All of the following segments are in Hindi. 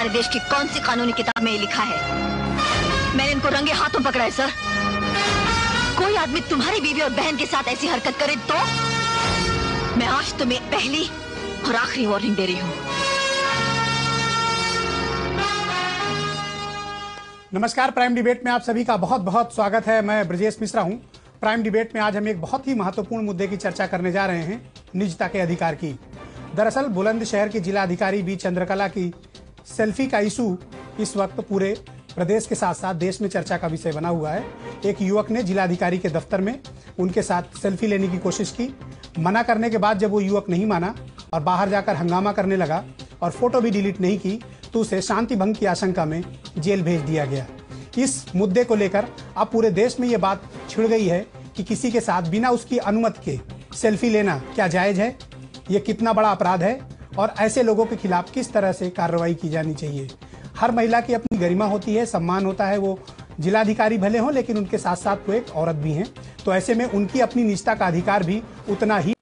हमारे देश की कौन सी कानूनी किताब में ये लिखा है? मैंने इनको रंगे हाथों पकड़ा है सर। कोई आदमी तुम्हारी बीवी और बहन के साथ ऐसी हरकत करे तो मैं आज तुम्हें पहली और आखिरी वार्निंग दे रही हूँ। नमस्कार, प्राइम डिबेट में आप सभी का बहुत बहुत स्वागत है। मैं ब्रजेश मिश्रा हूँ। प्राइम डिबेट में आज हम एक बहुत ही महत्वपूर्ण मुद्दे की चर्चा करने जा रहे हैं, निजता के अधिकार की। दरअसल बुलंदशहर की जिला अधिकारी बी चंद्रकला की सेल्फी का इशू इस वक्त पूरे प्रदेश के साथ साथ देश में चर्चा का विषय बना हुआ है। एक युवक ने जिलाधिकारी के दफ्तर में उनके साथ सेल्फी लेने की कोशिश की। मना करने के बाद जब वो युवक नहीं माना और बाहर जाकर हंगामा करने लगा और फोटो भी डिलीट नहीं की तो उसे शांति भंग की आशंका में जेल भेज दिया गया। इस मुद्दे को लेकर अब पूरे देश में ये बात छिड़ गई है कि किसी के साथ बिना उसकी अनुमति के सेल्फी लेना क्या जायज है, ये कितना बड़ा अपराध है और ऐसे लोगों के खिलाफ किस तरह से कार्रवाई की जानी चाहिए। हर महिला की अपनी गरिमा होती है, सम्मान होता है। वो जिलाधिकारी भले हों लेकिन उनके साथ साथ वो एक औरत भी हैं, तो ऐसे में उनकी अपनी निजता का अधिकार भी उतना ही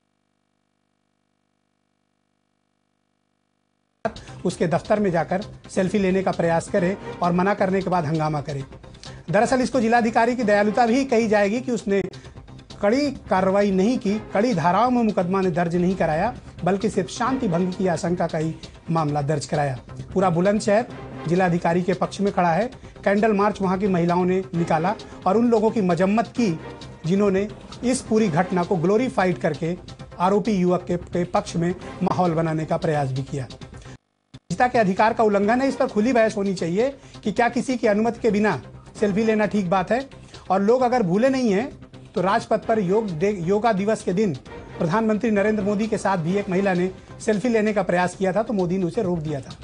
उसके दफ्तर में जाकर सेल्फी लेने का प्रयास करे और मना करने के बाद हंगामा करे। दरअसल इसको जिलाधिकारी की दयालुता भी कही जाएगी कि उसने कड़ी कार्रवाई नहीं की, कड़ी धाराओं में मुकदमा ने दर्ज नहीं कराया, बल्कि सिर्फ शांति भंग की आशंका का ही मामला दर्ज कराया। पूरा बुलंदशहर जिलाधिकारी के पक्ष में खड़ा है। कैंडल मार्च वहां की महिलाओं ने निकाला और उन लोगों की मजम्मत की जिन्होंने इस पूरी घटना को ग्लोरीफाइड करके आरोपी युवक के पक्ष में माहौल बनाने का प्रयास भी किया। निजता के अधिकार का उल्लंघन है, इस पर खुली बहस होनी चाहिए कि क्या किसी की अनुमति के बिना सेल्फी लेना ठीक बात है। और लोग अगर भूले नहीं हैं तो राजपथ पर योगा दिवस के दिन प्रधानमंत्री नरेंद्र मोदी के साथ भी एक महिला ने सेल्फी लेने का प्रयास किया था तो मोदी ने उसे रोक दिया था।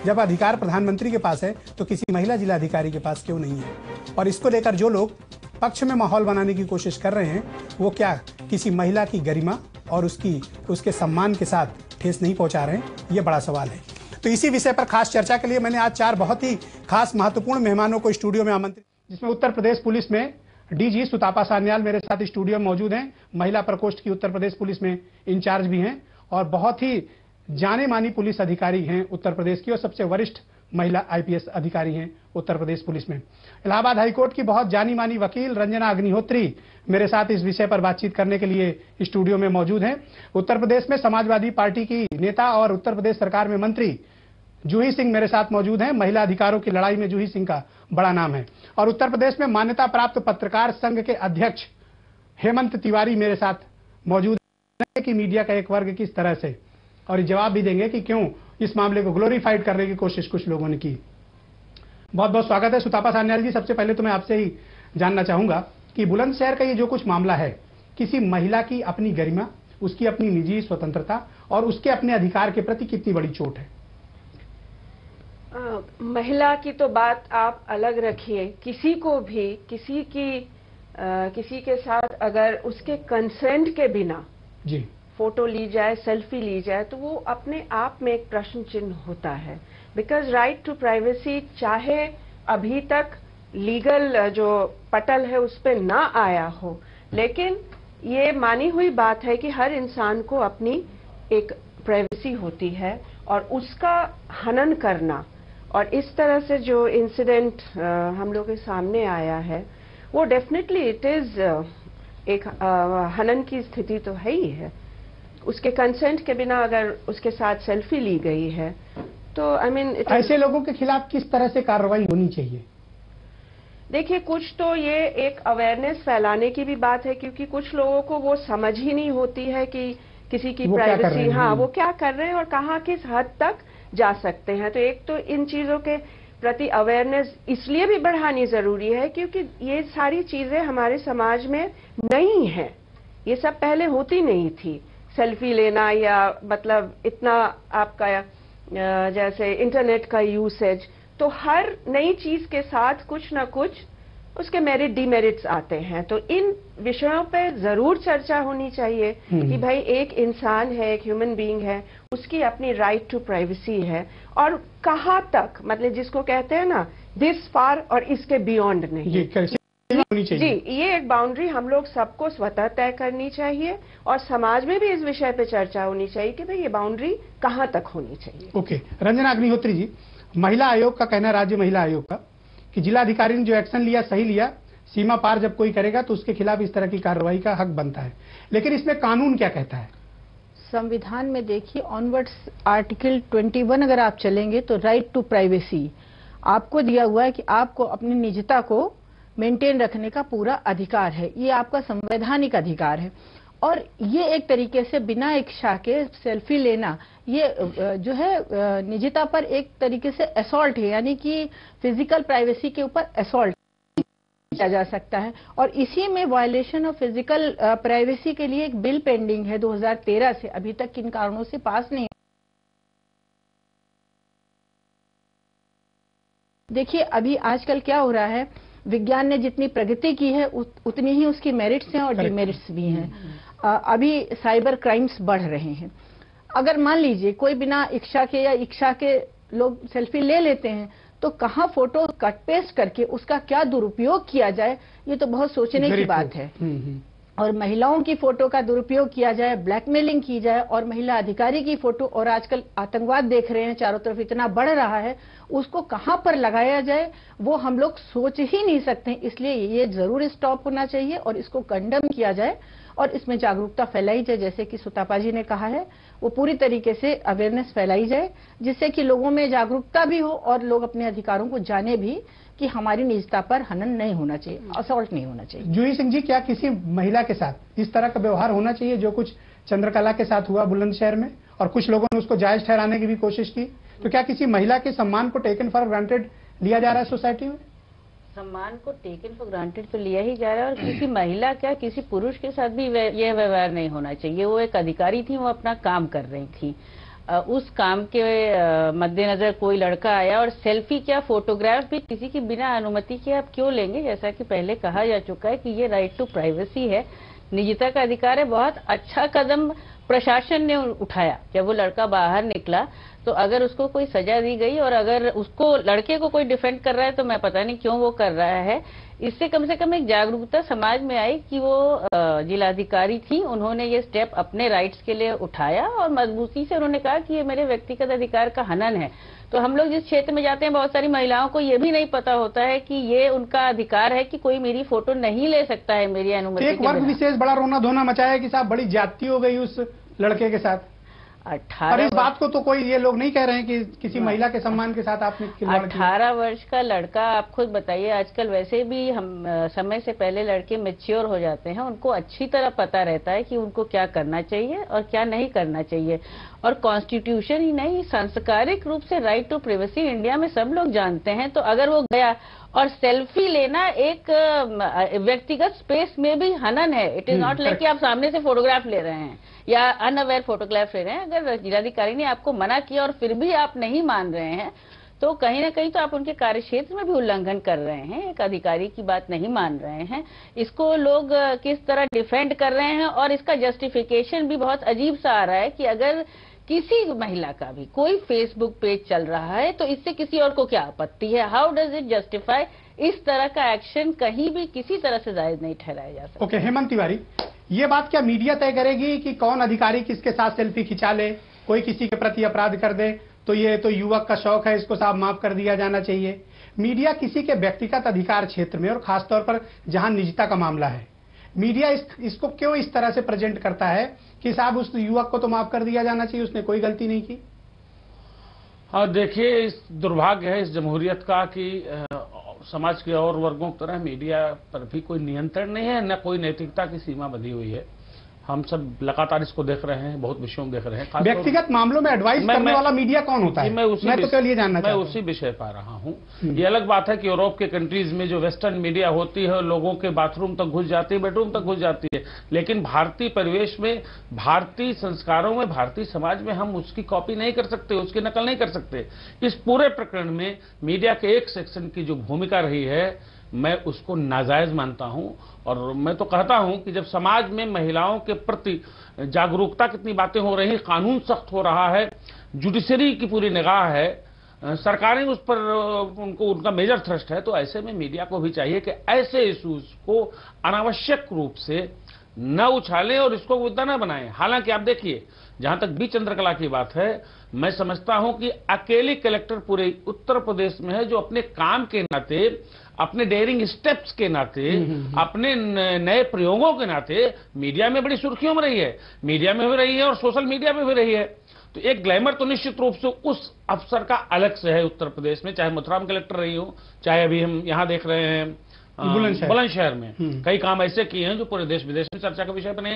जब अधिकार प्रधानमंत्री के पास है तो किसी महिला जिलाधिकारी के पास क्यों नहीं है? और इसको लेकर जो लोग पक्ष में माहौल बनाने की कोशिश कर रहे हैं वो क्या किसी महिला की गरिमा और उसके सम्मान के साथ ठेस नहीं पहुंचा रहे हैं? ये बड़ा सवाल है। तो इसी विषय पर खास चर्चा के लिए मैंने आज 4 बहुत ही खास महत्वपूर्ण मेहमानों को स्टूडियो में आमंत्रित, जिसमें उत्तर प्रदेश पुलिस में डीजी सुतापा सान्याल मेरे साथ स्टूडियो में मौजूद हैं। महिला प्रकोष्ठ की उत्तर प्रदेश पुलिस में इंचार्ज भी हैं और बहुत ही जाने मानी पुलिस अधिकारी हैं उत्तर प्रदेश की और सबसे वरिष्ठ महिला आईपीएस अधिकारी हैं उत्तर प्रदेश पुलिस में। इलाहाबाद हाईकोर्ट की बहुत जानी मानी वकील रंजना अग्निहोत्री मेरे साथ इस विषय पर बातचीत करने के लिए स्टूडियो में मौजूद हैं। उत्तर प्रदेश में समाजवादी पार्टी की नेता और उत्तर प्रदेश सरकार में मंत्री जूही सिंह मेरे साथ मौजूद हैं। महिला अधिकारों की लड़ाई में जूही सिंह का बड़ा नाम है। और उत्तर प्रदेश में मान्यता प्राप्त पत्रकार संघ के अध्यक्ष हेमंत तिवारी मेरे साथ मौजूद हैं कि मीडिया का एक वर्ग किस तरह से, और जवाब भी देंगे कि क्यों इस मामले को ग्लोरीफाइड करने की कोशिश कुछ लोगों ने की। बहुत बहुत स्वागत है सुतापा सान्याल जी। सबसे पहले तो मैं आपसे ही जानना चाहूंगा कि बुलंदशहर का ये जो कुछ मामला है, किसी महिला की अपनी गरिमा, उसकी अपनी निजी स्वतंत्रता और उसके अपने अधिकार के प्रति कितनी बड़ी चोट है? महिला की तो बात आप अलग रखिए। किसी को भी किसी के साथ अगर उसके कंसेंट के बिना जी फोटो ली जाए, सेल्फी ली जाए, तो वो अपने आप में एक प्रश्न चिन्ह होता है। बिकॉज राइट टू प्राइवेसी चाहे अभी तक लीगल जो पटल है उस पर ना आया हो, लेकिन ये मानी हुई बात है कि हर इंसान को अपनी एक प्राइवेसी होती है और उसका हनन करना और इस तरह से जो इंसिडेंट हम लोग के सामने आया है वो डेफिनेटली इट इज एक हनन की स्थिति तो है ही है। उसके कंसेंट के बिना अगर उसके साथ सेल्फी ली गई है तो आई मीन ऐसे लोगों के खिलाफ किस तरह से कार्रवाई होनी चाहिए? देखिए, कुछ तो ये एक अवेयरनेस फैलाने की भी बात है, क्योंकि कुछ लोगों को वो समझ ही नहीं होती है कि किसी की प्राइवेसी, हाँ, वो क्या कर रहे हैं और कहाँ किस हद तक जा सकते हैं। तो एक तो इन चीजों के प्रति अवेयरनेस इसलिए भी बढ़ानी जरूरी है क्योंकि ये सारी चीजें हमारे समाज में नहीं है। ये सब पहले होती नहीं थी। सेल्फी लेना या मतलब इतना आपका जैसे इंटरनेट का यूसेज, तो हर नई चीज के साथ कुछ ना कुछ उसके मेरिट डिमेरिट्स आते हैं। तो इन विषयों पे जरूर चर्चा होनी चाहिए कि भाई एक इंसान है, एक ह्यूमन बीइंग है, उसकी अपनी राइट टू प्राइवेसी है और कहाँ तक, मतलब जिसको कहते हैं ना दिस फार और इसके बियॉन्ड नहीं। जी, ये एक बाउंड्री हम लोग सबको स्वतः तय करनी चाहिए और समाज में भी इस विषय पे चर्चा होनी चाहिए कि भाई ये बाउंड्री कहाँ तक होनी चाहिए। ओके, रंजना अग्निहोत्री जी, महिला आयोग का कहना है, राज्य महिला आयोग का, कि जिलाधिकारी ने जो एक्शन लिया सही लिया, सीमा पार जब कोई करेगा तो उसके खिलाफ इस तरह की कार्रवाई का हक बनता है। लेकिन इसमें कानून क्या कहता है? संविधान में देखिए ऑनवर्ड्स आर्टिकल 21 अगर आप चलेंगे तो राइट टू प्राइवेसी आपको दिया हुआ है कि आपको अपनी निजता को मेंटेन रखने का पूरा अधिकार है। ये आपका संवैधानिक अधिकार है और ये एक तरीके से बिना इच्छा के सेल्फी लेना ये जो है निजता पर एक तरीके से असॉल्ट है, यानी कि फिजिकल प्राइवेसी के ऊपर असॉल्ट किया जा सकता है। और इसी में वायलेशन ऑफ फिजिकल प्राइवेसी के लिए एक बिल पेंडिंग है 2013 से, अभी तक किन कारणों से पास नहीं। देखिए अभी आजकल क्या हो रहा है, विज्ञान ने जितनी प्रगति की है उतनी ही उसकी मेरिट्स हैं और डिमेरिट्स भी हैं। अभी साइबर क्राइम्स बढ़ रहे हैं। अगर मान लीजिए कोई बिना इच्छा के या इच्छा के लोग सेल्फी ले लेते हैं तो कहाँ फोटो कट पेस्ट करके उसका क्या दुरुपयोग किया जाए, ये तो बहुत सोचने की बात है। और महिलाओं की फोटो का दुरुपयोग किया जाए, ब्लैकमेलिंग की जाए और महिला अधिकारी की फोटो, और आजकल आतंकवाद देख रहे हैं चारों तरफ इतना बढ़ रहा है, उसको कहां पर लगाया जाए वो हम लोग सोच ही नहीं सकते। इसलिए ये जरूर स्टॉप होना चाहिए और इसको कंडम किया जाए और इसमें जागरूकता फैलाई जाए। जैसे कि सुतापा जी ने कहा है, वो पूरी तरीके से अवेयरनेस फैलाई जाए जिससे कि लोगों में जागरूकता भी हो और लोग अपने अधिकारों को जाने भी कि हमारी निजता पर हनन नहीं होना चाहिए, असॉल्ट नहीं होना चाहिए। जूही सिंह जी, क्या किसी महिला के साथ इस तरह का व्यवहार होना चाहिए जो कुछ चंद्रकला के साथ हुआ बुलंदशहर में, और कुछ लोगों ने उसको जायज ठहराने की भी कोशिश की, तो क्या किसी महिला के सम्मान को टेकन फॉर ग्रांटेड लिया जा रहा है सोसाइटी में? सम्मान को टेकन फॉर ग्रांटेड तो लिया ही जा रहा है, और किसी महिला क्या किसी पुरुष के साथ भी यह व्यवहार नहीं होना चाहिए। वो एक अधिकारी थी, वो अपना काम कर रही थी, उस काम के मद्देनजर कोई लड़का आया और सेल्फी क्या फोटोग्राफ भी किसी की बिना अनुमति के आप क्यों लेंगे? जैसा कि पहले कहा जा चुका है कि ये राइट टू प्राइवेसी है, निजता का अधिकार है। बहुत अच्छा कदम प्रशासन ने उठाया जब वो लड़का बाहर निकला, तो अगर उसको कोई सजा दी गई और अगर उसको लड़के को कोई डिफेंड कर रहा है तो मैं पता नहीं क्यों वो कर रहा है। इससे कम से कम एक जागरूकता समाज में आई कि वो जिलाधिकारी थी, उन्होंने ये स्टेप अपने राइट्स के लिए उठाया और मजबूती से उन्होंने कहा कि ये मेरे व्यक्तिगत अधिकार का हनन है। तो हम लोग जिस क्षेत्र में जाते हैं, बहुत सारी महिलाओं को ये भी नहीं पता होता है कि ये उनका अधिकार है कि कोई मेरी फोटो नहीं ले सकता है मेरी अनुमति के बिना। एक वर्ग विशेष बड़ा रोना धोना मचाया है कि साहब बड़ी ज्यादती हो गई उस लड़के के साथ। 18 और इस बात को तो कोई ये लोग नहीं कह रहे हैं कि किसी महिला के सम्मान के साथ आपने 18 वर्ष का लड़का, आप खुद बताइए, आजकल वैसे भी हम समय से पहले लड़के मैच्योर हो जाते हैं, उनको अच्छी तरह पता रहता है कि उनको क्या करना चाहिए और क्या नहीं करना चाहिए। और कॉन्स्टिट्यूशन ही नहीं, सांस्कारिक रूप से राइट टू प्राइवेसी इंडिया में सब लोग जानते हैं। तो अगर वो गया और सेल्फी लेना एक व्यक्तिगत स्पेस में भी हनन है। इट इज नॉट लाइक कि आप सामने से फोटोग्राफ ले रहे हैं या अनअवेयर फोटोग्राफ ले रहे हैं। अगर जिलाधिकारी ने आपको मना किया और फिर भी आप नहीं मान रहे हैं तो कहीं ना कहीं तो आप उनके कार्यक्षेत्र में भी उल्लंघन कर रहे हैं, एक अधिकारी की बात नहीं मान रहे हैं। इसको लोग किस तरह डिफेंड कर रहे हैं और इसका जस्टिफिकेशन भी बहुत अजीब सा आ रहा है कि अगर किसी महिला का भी कोई फेसबुक पेज चल रहा है तो इससे किसी और को क्या आपत्ति है? How does it justify? इस तरह का एक्शन कहीं भी किसी तरह से जायज नहीं ठहराया जा सकता। ओके, हेमंत तिवारी, ये बात क्या मीडिया तय करेगी कि कौन अधिकारी किसके साथ सेल्फी खिंचा ले, कोई किसी के प्रति अपराध कर दे तो ये तो युवक का शौक है, इसको साफ माफ कर दिया जाना चाहिए? मीडिया किसी के व्यक्तिगत अधिकार क्षेत्र में और खासतौर पर जहां निजता का मामला है, मीडिया इसको क्यों इस तरह से प्रेजेंट करता है कि साहब उस युवक को तो माफ कर दिया जाना चाहिए, उसने कोई गलती नहीं की? हाँ, देखिए, इस दुर्भाग्य है इस जमहूरियत का कि समाज के और वर्गों की तरह मीडिया पर भी कोई नियंत्रण नहीं है, न कोई नैतिकता की सीमा बंधी हुई है। हम सब लगातार इसको देख रहे हैं, बहुत विषयों में देख रहे हैं। व्यक्तिगत मामलों में एडवाइस करने वाला मीडिया कौन होता है? मैं तो चलिए जानना चाहता हूं। उसी विषय पर रहा हूँ। ये अलग बात है कि यूरोप के कंट्रीज में जो वेस्टर्न मीडिया होती है लोगों के बाथरूम तक घुस जाती है, बेडरूम तक घुस जाती है, लेकिन भारतीय परिवेश में, भारतीय संस्कारों में, भारतीय समाज में हम उसकी कॉपी नहीं कर सकते, उसकी नकल नहीं कर सकते। इस पूरे प्रकरण में मीडिया के एक सेक्शन की जो भूमिका रही है मैं उसको नाजायज मानता हूं। और मैं तो कहता हूं कि जब समाज में महिलाओं के प्रति जागरूकता कितनी बातें हो रही, कानून सख्त हो रहा है, जुडिशरी की पूरी निगाह है, सरकारें उस पर उनका मेजर थ्रस्ट है, तो ऐसे में मीडिया को भी चाहिए कि ऐसे इश्यूज को अनावश्यक रूप से न उछालें और इसको मुद्दा न बनाएं। हालांकि आप देखिए, जहां तक बी चंद्रकला की बात है, मैं समझता हूं कि अकेली कलेक्टर पूरे उत्तर प्रदेश में है जो अपने काम के नाते, अपने डेयरिंग स्टेप्स के नाते, अपने नए प्रयोगों के नाते मीडिया में बड़ी सुर्खियों में रही है, मीडिया में भी रही है और सोशल मीडिया में भी रही है। तो एक ग्लैमर तो निश्चित रूप से उस अफसर का अलग से है उत्तर प्रदेश में, चाहे मथुरा में कलेक्टर रही हो, चाहे अभी हम यहाँ देख रहे हैं बुलंदशहर में कई काम ऐसे किए हैं जो पूरे देश विदेश में चर्चा का विषय बने।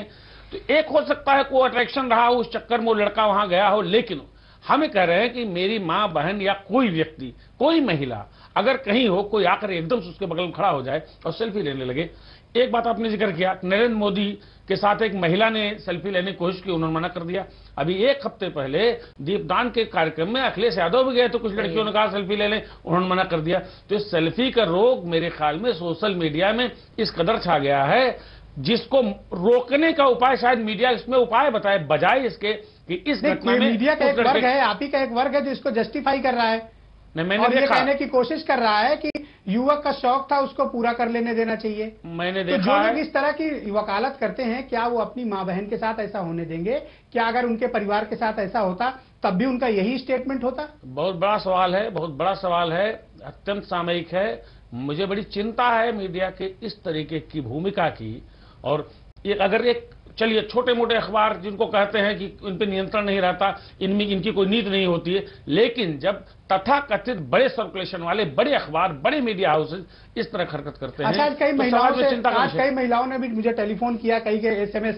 तो एक हो सकता है कोई अट्रैक्शन रहा उस चक्कर में वो लड़का वहां गया हो, लेकिन हमें कह रहे हैं कि मेरी माँ बहन या कोई व्यक्ति, कोई महिला अगर कहीं हो, कोई आकर एकदम से उसके बगल में खड़ा हो जाए और सेल्फी लेने लगे। एक बात आपने जिक्र किया, नरेंद्र मोदी के साथ एक महिला ने सेल्फी लेने की कोशिश की, उन्होंने मना कर दिया। अभी एक हफ्ते पहले दीपदान के कार्यक्रम में अखिलेश यादव भी गए तो कुछ लड़कियों ने कहा सेल्फी ले लें, उन्होंने मना कर दिया। तो इस सेल्फी का रोग मेरे ख्याल में सोशल मीडिया में इस कदर छा गया है, जिसको रोकने का उपाय शायद मीडिया इसमें उपाय बताए, बजाय इसके कि इस घटना में मीडिया का एक वर्ग है, आप ही का एक वर्ग है जो इसको जस्टिफाई कर रहा है और ये कहने की कोशिश कर रहा है कि युवक का शौक था उसको पूरा कर लेने देना चाहिए। मैंने देखा तो जो लोग इस तरह की वकालत करते हैं, क्या वो अपनी माँ बहन के साथ ऐसा होने देंगे? क्या अगर उनके परिवार के साथ ऐसा होता तब भी उनका यही स्टेटमेंट होता? बहुत बड़ा सवाल है, बहुत बड़ा सवाल है, अत्यंत सामयिक है। मुझे बड़ी चिंता है मीडिया के इस तरीके की भूमिका की। और अगर एक चलिए छोटे मोटे अखबार जिनको कहते हैं कि उन पर नियंत्रण नहीं रहता, इनमें इनकी कोई नीति नहीं होती है, लेकिन जब तथाकथित बड़े सर्कुलेशन वाले बड़े अखबार, बड़े मीडिया हाउसेज इस तरह हरकत करते हैं। आज कई महिलाओं ने भी मुझे टेलीफोन किया, कई के SMS,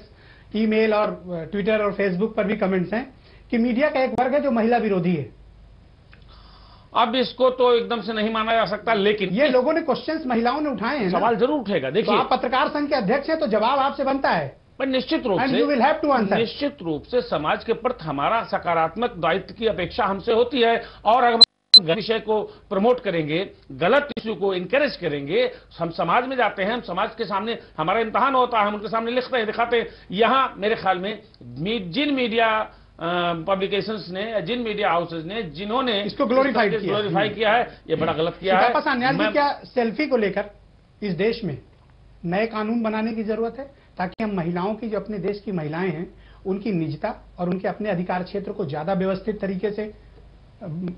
ईमेल और ट्विटर और फेसबुक पर भी कमेंट्स हैं कि मीडिया का एक वर्ग है जो महिला विरोधी है। अब इसको तो एकदम से नहीं माना जा सकता, लेकिन ये लोगों ने क्वेश्चंस महिलाओं ने उठाए हैं, सवाल जरूर उठेगा। देखिए, आप पत्रकार संघ के अध्यक्ष हैं तो जवाब आपसे बनता है। पर निश्चित रूप से समाज के प्रति हमारा सकारात्मक दायित्व की अपेक्षा हमसे होती है। और अगर हम विषय को प्रमोट करेंगे, गलत इश्यू को इंकरेज करेंगे, हम समाज में जाते हैं, हम समाज के सामने हमारा इम्तहान होता है, हम उनके सामने लिखते हैं, दिखाते हैं। यहाँ मेरे ख्याल में जिन मीडिया पब्लिकेशंस ने, जिन मीडिया हाउसेज ने, जिन्होंने इसको ग्लोरीफाई किया है, ये बड़ा गलत किया है। क्या सेल्फी को लेकर इस देश में नए कानून बनाने की जरूरत है ताकि हम महिलाओं की, जो अपने देश की महिलाएं हैं, उनकी निजता और उनके अपने अधिकार क्षेत्र को ज्यादा व्यवस्थित तरीके से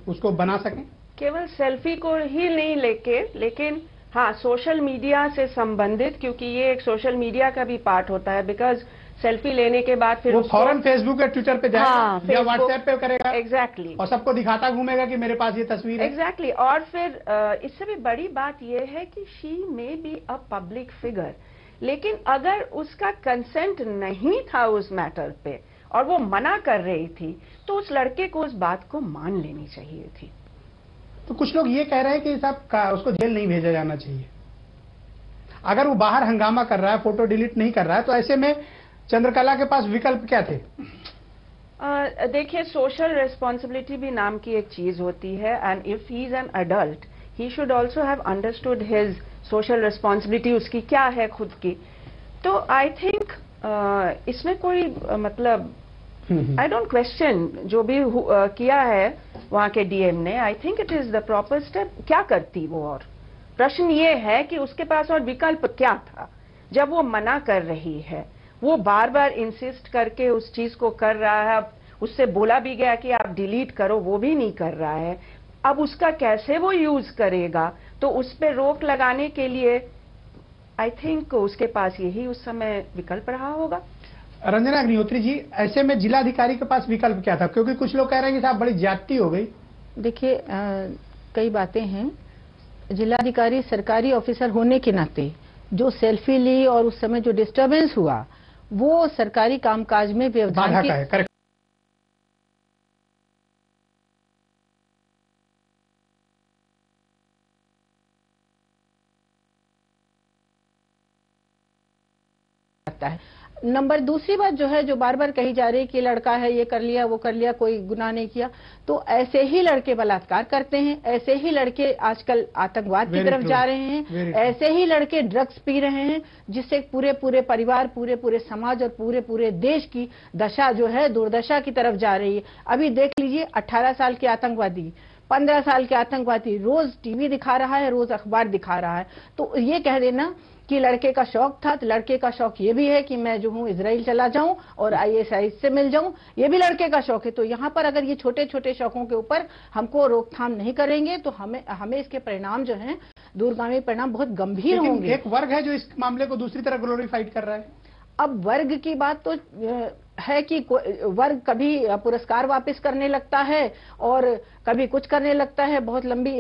उसको बना सकें? केवल सेल्फी को ही नहीं लेकिन हाँ, सोशल मीडिया से संबंधित, क्योंकि ये एक सोशल मीडिया का भी पार्ट होता है। बिकॉज सेल्फी लेने के बाद फिर वो फौरन फेसबुक या ट्विटर पे जाएगा या व्हाट्सएप पे करेगा। एग्जैक्टली। और सबको दिखाता घूमेगा कि मेरे पास ये तस्वीर है। एग्जैक्टली। और फिर इससे भी बड़ी बात ये है कि she may be a public figure, लेकिन अगर उसका कंसेंट नहीं था उस मैटर पे और वो मना कर रही थी, तो उस लड़के को उस बात को मान लेनी चाहिए थी। तो कुछ लोग ये कह रहे हैं कि साहब उसको जेल नहीं भेजा जाना चाहिए। अगर वो बाहर हंगामा कर रहा है, फोटो डिलीट नहीं कर रहा है, तो ऐसे में चंद्रकला के पास विकल्प क्या थे? देखिए, सोशल रिस्पॉन्सिबिलिटी भी नाम की एक चीज होती है, and if he is an adult he should also have understood his social responsibility, उसकी क्या है खुद की। तो आई थिंक इसमें कोई मतलब आई डोंट क्वेश्चन जो भी किया है वहां के डीएम ने। I think it is the proper step. क्या करती वो? और प्रश्न ये है कि उसके पास और विकल्प क्या था जब वो मना कर रही है। वो बार बार इंसिस्ट करके उस चीज को कर रहा है। अब उससे बोला भी गया कि आप डिलीट करो, वो भी नहीं कर रहा है। अब उसका कैसे वो यूज करेगा? तो उस पर रोक लगाने के लिए आई थिंक उसके पास यही उस समय विकल्प रहा होगा। रंजना अग्निहोत्री जी, ऐसे में जिलाधिकारी के पास विकल्प क्या था? क्योंकि कुछ लोग कह रहे हैं कि साहब बड़ी ज्यादती हो गई। देखिए, कई बातें हैं। जिलाधिकारी सरकारी ऑफिसर होने के नाते जो सेल्फी ली और उस समय जो डिस्टर्बेंस हुआ, वो सरकारी कामकाज में व्यवधान की है। नंबर दूसरी बात जो है, जो बार बार कही जा रही है कि लड़का है, ये कर लिया, वो कर लिया, कोई गुनाह नहीं किया, तो ऐसे ही लड़के बलात्कार करते हैं, ऐसे ही लड़के आजकल आतंकवाद की तरफ जा रहे हैं, ऐसे ही लड़के ड्रग्स पी रहे हैं, जिससे पूरे परिवार, पूरे समाज और पूरे देश की दशा जो है दुर्दशा की तरफ जा रही है। अभी देख लीजिए, 18 साल के आतंकवादी, 15 साल के आतंकवादी रोज टीवी दिखा रहा है, रोज अखबार दिखा रहा है। तो ये कह देना कि लड़के का शौक था, तो लड़के का शौक ये भी है कि मैं जो हूँ इजराइल चला जाऊं और ISIS से मिल जाऊं, ये भी लड़के का शौक है। तो यहाँ पर अगर ये छोटे छोटे शौकों के ऊपर हमको रोकथाम नहीं करेंगे तो हमें इसके परिणाम जो हैं, दूरगामी परिणाम बहुत गंभीर होंगे। एक वर्ग है जो इस मामले को दूसरी तरह ग्लोरीफाइड कर रहा है। अब वर्ग की बात तो है कि वर्ग कभी पुरस्कार वापस करने लगता है और कभी कुछ करने लगता है। बहुत लंबी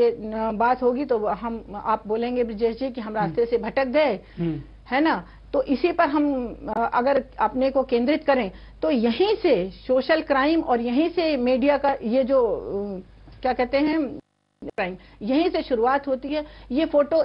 बात होगी तो आप बोलेंगे ब्रिजेश जी कि हम रास्ते से भटक गए, है ना। तो इसी पर हम अगर अपने को केंद्रित करें तो यहीं से सोशल क्राइम और यहीं से मीडिया का ये जो क्या कहते हैं क्राइम, यहीं से शुरुआत होती है। ये फोटो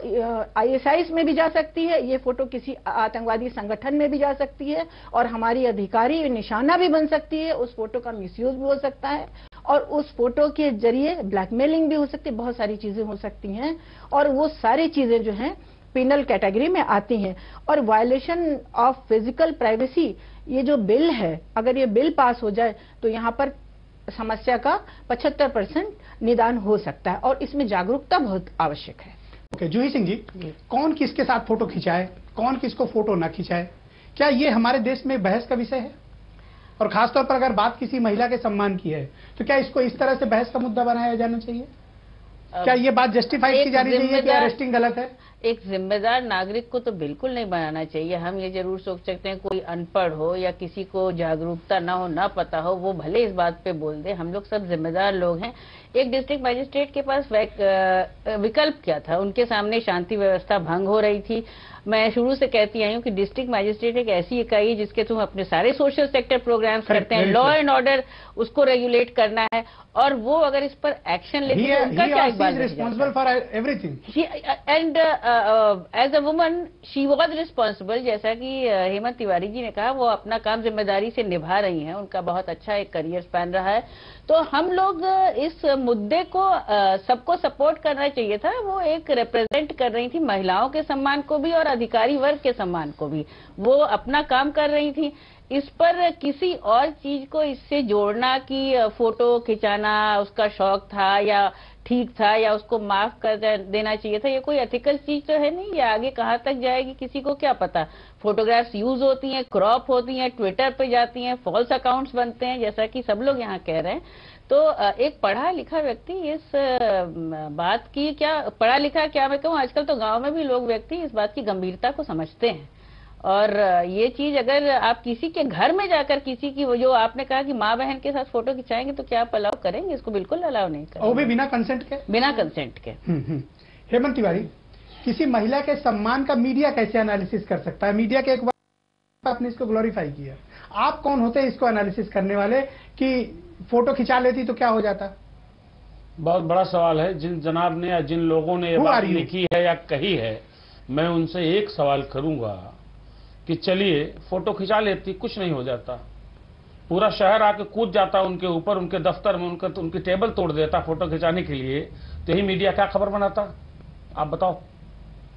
ISIS में भी जा सकती है, ये फोटो किसी आतंकवादी संगठन में भी जा सकती है और हमारी अधिकारी निशाना भी बन सकती है। उस फोटो का मिसयूज भी हो सकता है और उस फोटो के जरिए ब्लैकमेलिंग भी हो सकती है, बहुत सारी चीजें हो सकती हैं और वो सारी चीजें जो हैं पिनल कैटेगरी में आती हैं। और वायलेशन ऑफ फिजिकल प्राइवेसी, ये जो बिल है, अगर ये बिल पास हो जाए तो यहाँ पर समस्या का 75% निदान हो सकता है और इसमें जागरूकता बहुत आवश्यक है। ओके, जूही सिंह जी, कौन किसके साथ फोटो खिंचाए, कौन किसको फोटो ना खिंचाए, क्या ये हमारे देश में बहस का विषय है? और खासतौर पर अगर बात किसी महिला के सम्मान की है तो क्या इसको इस तरह से बहस का मुद्दा बनाया जाना चाहिए? क्या ये बात जस्टिफाइड की जानी चाहिए कि अरेस्टिंग गलत है? एक जिम्मेदार नागरिक को तो बिल्कुल नहीं बनाना चाहिए। हम ये जरूर सोच सकते हैं कोई अनपढ़ हो या किसी को जागरूकता ना हो, ना पता हो, वो भले इस बात पे बोल दे। हम लोग सब जिम्मेदार लोग हैं। एक डिस्ट्रिक्ट मजिस्ट्रेट के पास विकल्प क्या था? उनके सामने शांति व्यवस्था भंग हो रही थी। मैं शुरू से कहती आई हूँ कि डिस्ट्रिक्ट मजिस्ट्रेट एक ऐसी इकाई है जिसके तुम अपने सारे सोशल सेक्टर प्रोग्राम्स करते हैं, लॉ एंड ऑर्डर उसको रेगुलेट करना है और वो अगर इस पर एक्शन लेते हैं उनका क्या Iqbal responsible for everything and as a woman she was responsible. जैसा कि हेमंत तिवारी जी ने कहा, वो अपना काम जिम्मेदारी से निभा रही हैं, उनका बहुत अच्छा एक करियर स्पैन रहा है। तो हम लोग इस मुद्दे को सबको सपोर्ट करना चाहिए था। वो एक रिप्रेजेंट कर रही थी महिलाओं के सम्मान को भी और अधिकारी वर्ग के सम्मान को भी, वो अपना काम कर रही थी। इस पर किसी और चीज को इससे जोड़ना कि फोटो खिंचाना उसका शौक था या ठीक था या उसको माफ कर देना चाहिए था, ये कोई एथिकल चीज तो है नहीं। ये आगे कहाँ तक जाएगी किसी को क्या पता। फोटोग्राफ्स यूज होती हैं, क्रॉप होती हैं, ट्विटर पे जाती हैं, फॉल्स अकाउंट्स बनते हैं, जैसा कि सब लोग यहाँ कह रहे हैं। तो एक पढ़ा लिखा व्यक्ति इस बात की, क्या पढ़ा लिखा क्या मैं कहूँ, आजकल तो गांव में भी लोग व्यक्ति इस बात की गंभीरता को समझते हैं। और ये चीज अगर आप किसी के घर में जाकर किसी की, जो आपने कहा कि माँ बहन के साथ फोटो खिंचाएंगे तो क्या आप अलाउ करेंगे? इसको बिल्कुल अलाउ नहीं करेंगे। वो भी बिना कंसेंट के? बिना कंसेंट के। हेमंत तिवारी, किसी महिला के सम्मान का मीडिया कैसे एनालिसिस कर सकता है? मीडिया के एक बार आपने इसको ग्लोरीफाई किया, आप कौन होते हैं इसको एनालिसिस करने वाले कि फोटो खिंचा लेती तो क्या हो जाता? बहुत बड़ा सवाल है। जिन जनाब ने या जिन लोगों ने ये बात लिखी है या कही है, मैं उनसे एक सवाल करूंगा कि चलिए फोटो खिंचा लेती, कुछ नहीं हो जाता, पूरा शहर आके कूद जाता उनके ऊपर, उनके दफ्तर में उनकी टेबल तोड़ देता फोटो खिंचाने के लिए, तो यही मीडिया क्या खबर बनाता? आप बताओ,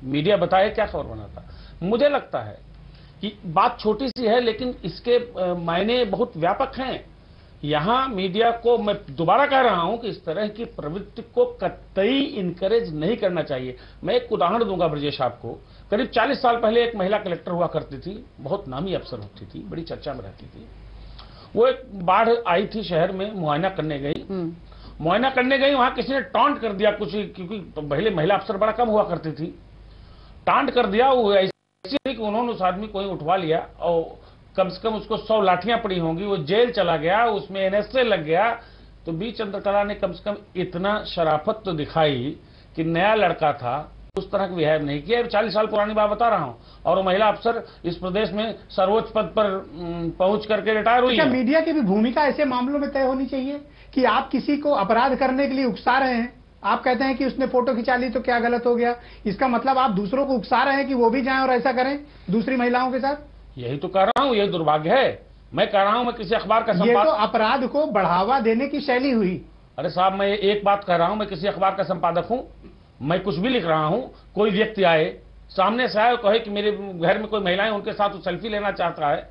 मीडिया बताए क्या खबर बनाता? मुझे लगता है कि बात छोटी सी है लेकिन इसके मायने बहुत व्यापक हैं। यहां मीडिया को मैं दोबारा कह रहा हूं कि इस तरह की प्रवृत्ति को कतई इनकरेज नहीं करना चाहिए। मैं एक उदाहरण दूंगा ब्रजेश आपको। करीब 40 साल पहले एक महिला कलेक्टर हुआ करती थी, बहुत नामी अफसर होती थी, बड़ी चर्चा में रहती थी। वो एक बाढ़ आई थी शहर में, मुआयना करने गई। मुआयना करने गई, वहां किसी ने टॉन्ट कर दिया कुछ, क्योंकि पहले महिला अफसर बड़ा कम हुआ करती थी, टांट कर दिया। वो ऐसी कि उन्होंने उस आदमी को ही उठवा लिया और कम से कम उसको 100 लाठियां पड़ी होंगी, वो जेल चला गया, उसमें NSA लग गया। तो बी चंद्रकला ने कम से कम इतना शराफत तो दिखाई कि नया लड़का था, उस तरह का बिहेव नहीं किया। 40 साल पुरानी बात बता रहा हूं। और वो महिला अफसर इस प्रदेश में सर्वोच्च पद पर पहुंच करके रिटायर हुई। क्या मीडिया की भी भूमिका ऐसे मामलों में तय होनी चाहिए कि आप किसी को अपराध करने के लिए उकसा रहे हैं, आप कहते हैं कि उसने फोटो खिंचा ली तो क्या गलत हो गया, इसका मतलब आप दूसरों को उकसा रहे हैं कि वो भी जाएं और ऐसा करें दूसरी महिलाओं के साथ? यही तो कह रहा हूं, यही दुर्भाग्य है। मैं कह रहा हूं, मैं किसी अखबार का ये तो अपराध को बढ़ावा देने की शैली हुई। अरे साहब, मैं एक बात कह रहा हूं, मैं किसी अखबार का संपादक हूं, मैं कुछ भी लिख रहा हूं, कोई व्यक्ति आए सामने से आए कहे कि मेरे घर में कोई महिलाएं, उनके साथ वो सेल्फी लेना चाहता है,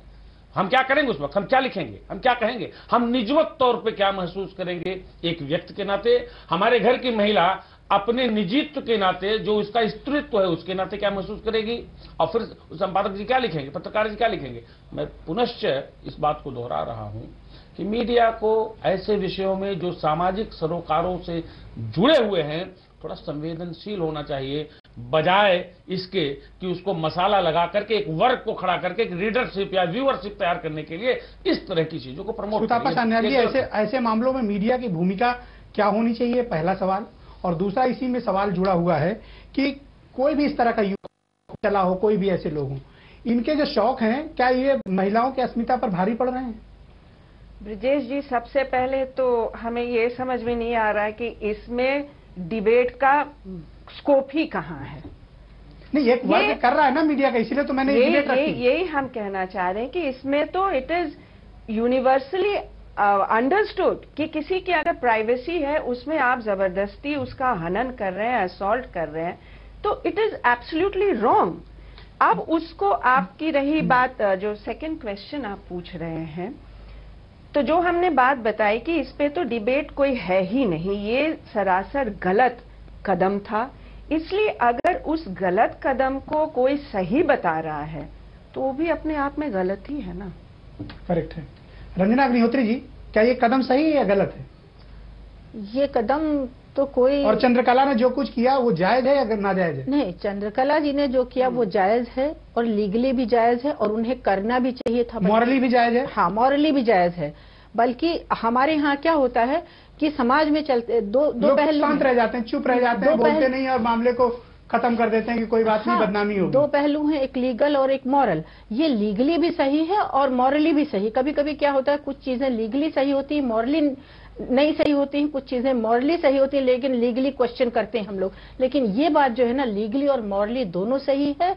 हम क्या करेंगे उस वक्त? हम क्या लिखेंगे? हम क्या कहेंगे? हम निजवत तौर पे क्या महसूस करेंगे एक व्यक्ति के नाते? हमारे घर की महिला अपने निजीत्व के नाते, जो उसका स्त्रीत्व है उसके नाते क्या महसूस करेगी, और फिर संपादक जी क्या लिखेंगे, पत्रकार जी क्या लिखेंगे। मैं पुनश्च इस बात को दोहरा रहा हूं कि मीडिया को ऐसे विषयों में जो सामाजिक सरोकारों से जुड़े हुए हैं थोड़ा संवेदनशील होना चाहिए, बजाय इसके कि उसको मसाला लगा करके एक वर्ग को खड़ा करके एक रीडरशिप या व्यूअरशिप तैयार करने के लिए इस तरह की चीजों को प्रमोट करिए। ऐसे मामलों में मीडिया की भूमिका क्या होनी चाहिए, पहला सवाल। और दूसरा इसी में सवाल जुड़ा हुआ है कि कोई भी इस तरह का युग चला हो, कोई भी ऐसे लोग हों, इनके जो शौक हैं क्या ये महिलाओं की अस्मिता पर भारी पड़ रहे हैं? ब्रिजेश जी, सबसे पहले तो हमें ये समझ में नहीं आ रहा है कि इसमें डिबेट का स्कोप ही कहाँ है। नहीं, एक वर्ग कर रहा है ना मीडिया का, इसीलिए तो मैंने यही हम कहना चाह रहे हैं कि इसमें तो इट इज यूनिवर्सली अंडरस्टूड कि किसी की अगर प्राइवेसी है उसमें आप जबरदस्ती उसका हनन कर रहे हैं, असॉल्ट कर रहे हैं, तो इट इज एब्सोल्युटली रॉन्ग। अब उसको, आपकी रही बात जो सेकंड क्वेश्चन आप पूछ रहे हैं, तो जो हमने बात बताई कि इस पे तो डिबेट कोई है ही नहीं, ये सरासर गलत कदम था। इसलिए अगर उस गलत कदम को कोई सही बता रहा है तो वो भी अपने आप में गलत ही है ना। करेक्ट है। रंजना अग्निहोत्री जी, क्या ये कदम सही है या गलत है? ये कदम तो कोई, और चंद्रकला ने जो कुछ किया वो जायज है या नाजायज है? नहीं, चंद्रकला जी ने जो किया वो जायज है और लीगली भी जायज है और उन्हें करना भी चाहिए था। मॉरली भी जायज है? हाँ, मॉरली भी जायज है। बल्कि हमारे यहाँ क्या होता है कि समाज में चलते दो पहलू शांत रह जाते हैं, चुप रह जाते हैं, बोलते नहीं और मामले को खत्म कर देते हैं कि कोई बात नहीं, बदनामी होगी। दो पहलू हैं, एक लीगल और एक मॉरल। ये लीगली भी सही है और मॉरली भी सही। कभी कभी क्या होता है, कुछ चीजें लीगली सही होती है, मॉरली नहीं सही होती हैं, कुछ चीजें मॉरली सही होती है लेकिन लीगली क्वेश्चन करते हैं हम लोग। लेकिन ये बात जो है ना, लीगली और मॉरली दोनों सही है।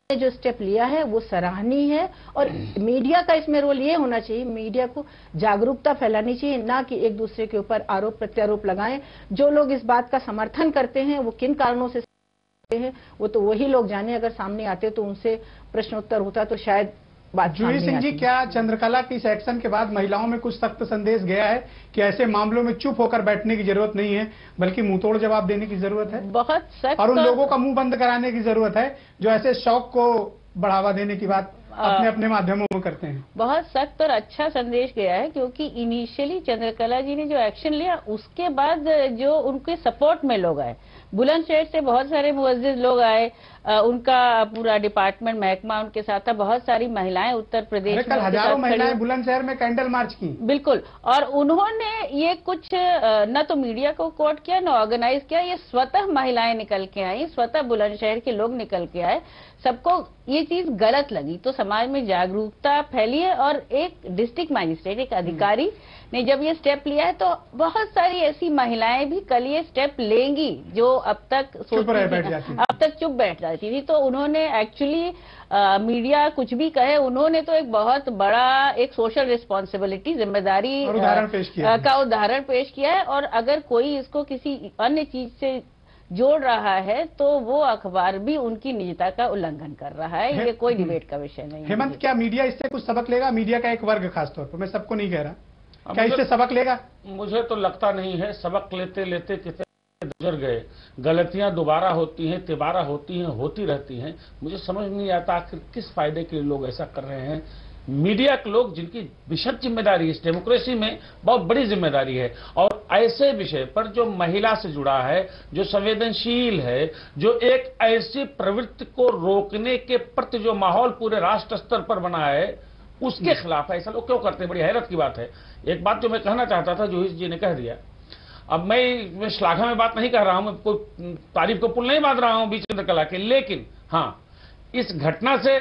जो स्टेप लिया है वो सराहनीय है और मीडिया का इसमें रोल ये होना चाहिए, मीडिया को जागरूकता फैलानी चाहिए, ना कि एक दूसरे के ऊपर आरोप प्रत्यारोप लगाएं। जो लोग इस बात का समर्थन करते हैं वो किन कारणों से हैं वो तो वही लोग जाने। अगर सामने आते तो उनसे प्रश्नोत्तर होता तो शायद बात। जूही सिंह जी, क्या चंद्रकला की इस एक्शन के बाद महिलाओं में कुछ सख्त संदेश गया है कि ऐसे मामलों में चुप होकर बैठने की जरूरत नहीं है, बल्कि मुंहतोड़ जवाब देने की जरूरत है? बहुत सख्त, और उन लोगों का मुंह बंद कराने की जरूरत है जो ऐसे शौक को बढ़ावा देने की बात अपने अपने माध्यमों में करते हैं। बहुत सख्त और अच्छा संदेश गया है, क्योंकि इनिशियली चंद्रकला जी ने जो एक्शन लिया उसके बाद जो उनके सपोर्ट में लोग आए, बुलंदशहर से बहुत सारे मुअज्जिज लोग आए, उनका पूरा डिपार्टमेंट महकमा उनके साथ था, बहुत सारी महिलाएं उत्तर प्रदेश में, हजारों महिलाएं बुलंदशहर में कैंडल मार्च की। बिल्कुल, और उन्होंने ये कुछ न तो मीडिया को कोट किया न ऑर्गेनाइज किया, ये स्वतः महिलाएं निकल के आई, स्वतः बुलंदशहर के लोग निकल के आए। सबको ये चीज गलत लगी तो समाज में जागरूकता फैली है और एक डिस्ट्रिक्ट मजिस्ट्रेट, एक अधिकारी ने जब ये स्टेप लिया है तो बहुत सारी ऐसी महिलाएं भी कल ये स्टेप लेंगी जो अब तक चुप बैठ जाती थी। तो उन्होंने एक्चुअली मीडिया कुछ भी कहे, उन्होंने तो एक बहुत बड़ा एक सोशल रिस्पॉन्सिबिलिटी, जिम्मेदारी का उदाहरण पेश किया है। और अगर कोई इसको किसी अन्य चीज से जोड़ रहा है तो वो अखबार भी उनकी निजता का उल्लंघन कर रहा है। ये कोई डिबेट का विषय नहीं है। हेमंत, क्या मीडिया इससे कुछ सबक लेगा? मीडिया का एक वर्ग खासतौर पर, मैं सबको नहीं कह रहा, क्या इससे सबक लेगा? मुझे तो लगता नहीं है। सबक लेते लेते कितने गुजर गए, गलतियां दोबारा होती हैं, तिबारा होती हैं, होती रहती हैं। मुझे समझ नहीं आता आखिर किस फायदे के लिए लोग ऐसा कर रहे हैं। मीडिया के लोग जिनकी विशद जिम्मेदारी इस डेमोक्रेसी में बहुत बड़ी जिम्मेदारी है, और ऐसे विषय पर जो महिला से जुड़ा है, जो संवेदनशील है, जो एक ऐसी प्रवृत्ति को रोकने के प्रति जो माहौल पूरे राष्ट्र स्तर पर बना है, उसके खिलाफ ऐसा लोग क्यों करते हैं? बड़ी हैरत की बात है। एक बात जो मैं कहना चाहता था, जूही जी ने कह दिया। अब मैं श्लाघा में बात नहीं कर रहा हूं, मैं कोई तारीफ को पुल नहीं बांध रहा हूं बी चंद्रकला के, लेकिन हाँ, इस घटना से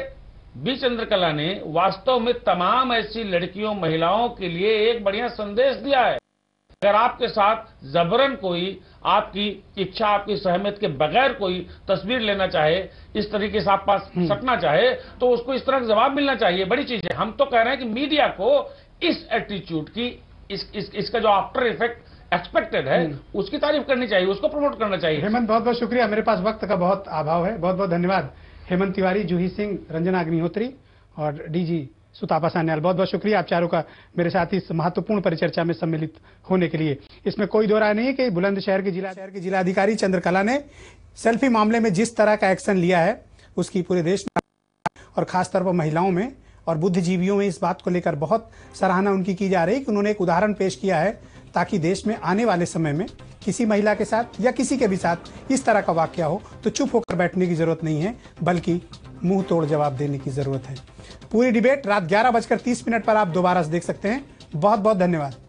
बी चंद्रकला ने वास्तव में तमाम ऐसी लड़कियों, महिलाओं के लिए एक बढ़िया संदेश दिया है। अगर आपके साथ जबरन कोई आपकी इच्छा, आपकी सहमति के बगैर कोई तस्वीर लेना चाहे, इस तरीके से आप पास सकना चाहे, तो उसको इस तरह का जवाब मिलना चाहिए। बड़ी चीज है। हम तो कह रहे हैं कि मीडिया को इस एटीट्यूड की, इसका जो आफ्टर इफेक्ट एक्सपेक्टेड है, उसकी तारीफ करनी चाहिए, उसको प्रमोट करना चाहिए। हेमंत, बहुत बहुत शुक्रिया। मेरे पास वक्त का बहुत अभाव है। बहुत बहुत धन्यवाद हेमंत तिवारी, जूही सिंह, रंजना अग्निहोत्री और डीजी सुतापा सान्याल, बहुत बहुत शुक्रिया आप चारों का मेरे साथ इस महत्वपूर्ण परिचर्चा में सम्मिलित होने के लिए। इसमें कोई दो राय नहीं है कि बुलंदशहर के जिलाधिकारी चंद्रकला ने सेल्फी मामले में जिस तरह का एक्शन लिया है उसकी पूरे देश में और खासतौर पर महिलाओं में और बुद्धिजीवियों में इस बात को लेकर बहुत सराहना उनकी की जा रही है कि उन्होंने एक उदाहरण पेश किया है ताकि देश में आने वाले समय में किसी महिला के साथ या किसी के भी साथ इस तरह का वाकया हो तो चुप होकर बैठने की जरूरत नहीं है, बल्कि मुंह तोड़ जवाब देने की जरूरत है। पूरी डिबेट रात 11:30 पर आप दोबारा से देख सकते हैं। बहुत बहुत धन्यवाद।